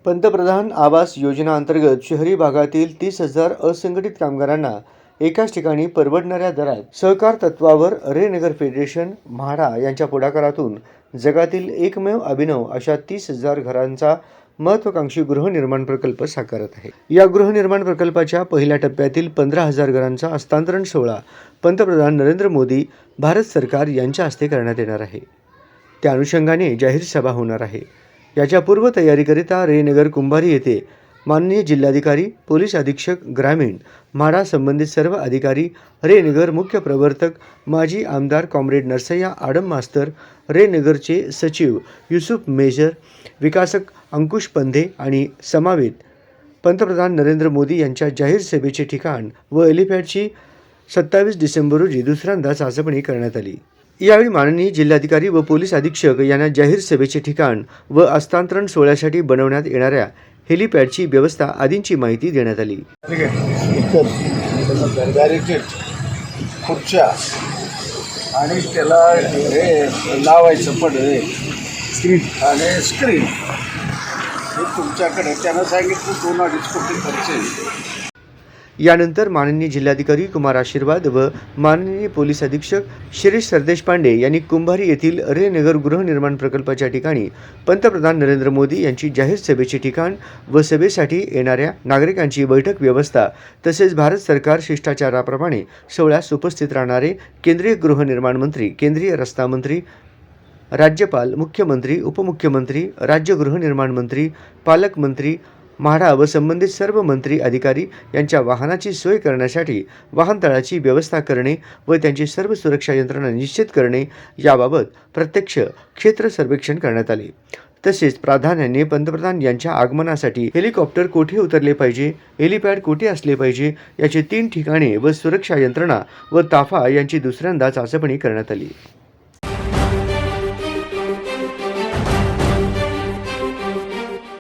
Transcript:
पंतप्रधान आवास योजना अंतर्गत शहरी भागातील 30,000 असंघटित कामगारांना एकाच ठिकाणी परवडणाऱ्या दरात सहकार तत्वावर रेनगर फेडरेशन म्हाडा यांच्या पुढाकारातून जगातील एकमेव अभिनव अशा 30,000 घरांचा महत्त्वाकांक्षी गृहनिर्माण प्रकल्प साकारत आहे। या गृहनिर्माण प्रकल्पाच्या पहिल्या टप्प्यातील 15,000 घरांचा हस्तांतरण सोहळा पंतप्रधान नरेंद्र मोदी भारत सरकार यांच्या हस्ते करण्यात येणार आहे। त्या अनुषंगाने जाहीर सभा होणार आहे। याच्या पूर्वतयारीकरिता रेनगर कुंभारी येथे माननीय जिल्हाधिकारी, पोलीस अधीक्षक ग्रामीण, म्हाडा संबंधित सर्व अधिकारी, रेनगर मुख्य प्रवर्तक, माजी आमदार कॉम्रेड नरसय्या आडम मास्तर, रेनगरचे सचिव युसुफ मेजर, विकासक अंकुश पंधे आणि समवेत पंतप्रधान नरेंद्र मोदी यांच्या जाहीर सभेचे ठिकाण व हेलिपॅडची 27 डिसेंबर रोजी दुसऱ्यांदा चाचपणी करण्यात आली। यावेळी माननीय जिल्हाधिकारी व पोलीस अधीक्षक यांना जाहीर सभेचे ठिकाण व हस्तांतरण सोहळ्यासाठी बनवण्यात येणाऱ्या हेलिपॅडची व्यवस्था आदींची माहिती देण्यात आली। खुर्च्या आणि त्याला हे लावायचं पडदे स्क्रीन आणि स्क्रीन हे तुमच्याकडे त्यानं सांगितलं 2-2.5 कोटी खर्च येईल। यानंतर माननीय जिल्हाधिकारी कुमार आशीर्वाद व माननीय पोलीस अधीक्षक शिरीष सरदेश पांडे यांनी कुंभारी येथील रेनगर गृहनिर्माण प्रकल्पाच्या ठिकाणी पंतप्रधान नरेंद्र मोदी यांची जाहीर सभेचे ठिकाण व सभेसाठी येणाऱ्या नागरिकांची बैठक व्यवस्था तसेच भारत सरकार शिष्टाचाराप्रमाणे सोहळ्यास उपस्थित राहणारे केंद्रीय गृहनिर्माण मंत्री, केंद्रीय रस्ता मंत्री, राज्यपाल, मुख्यमंत्री, उपमुख्यमंत्री, राज्य गृहनिर्माण मंत्री, पालकमंत्री, म्हाडा व संबंधित सर्व मंत्री अधिकारी यांच्या वाहनाची सोय करण्यासाठी वाहनतळाची व्यवस्था करणे व त्यांची सर्व सुरक्षा यंत्रणा निश्चित करणे याबाबत प्रत्यक्ष क्षेत्र सर्वेक्षण करण्यात आले। तसेच प्राधान्याने पंतप्रधान यांच्या आगमनासाठी हेलिकॉप्टर कोठे उतरले पाहिजे, हेलिपॅड कोठे असले पाहिजे याची 3 ठिकाणे व सुरक्षा यंत्रणा व ताफा यांची दुसऱ्यांदा चाचपणी करण्यात आली।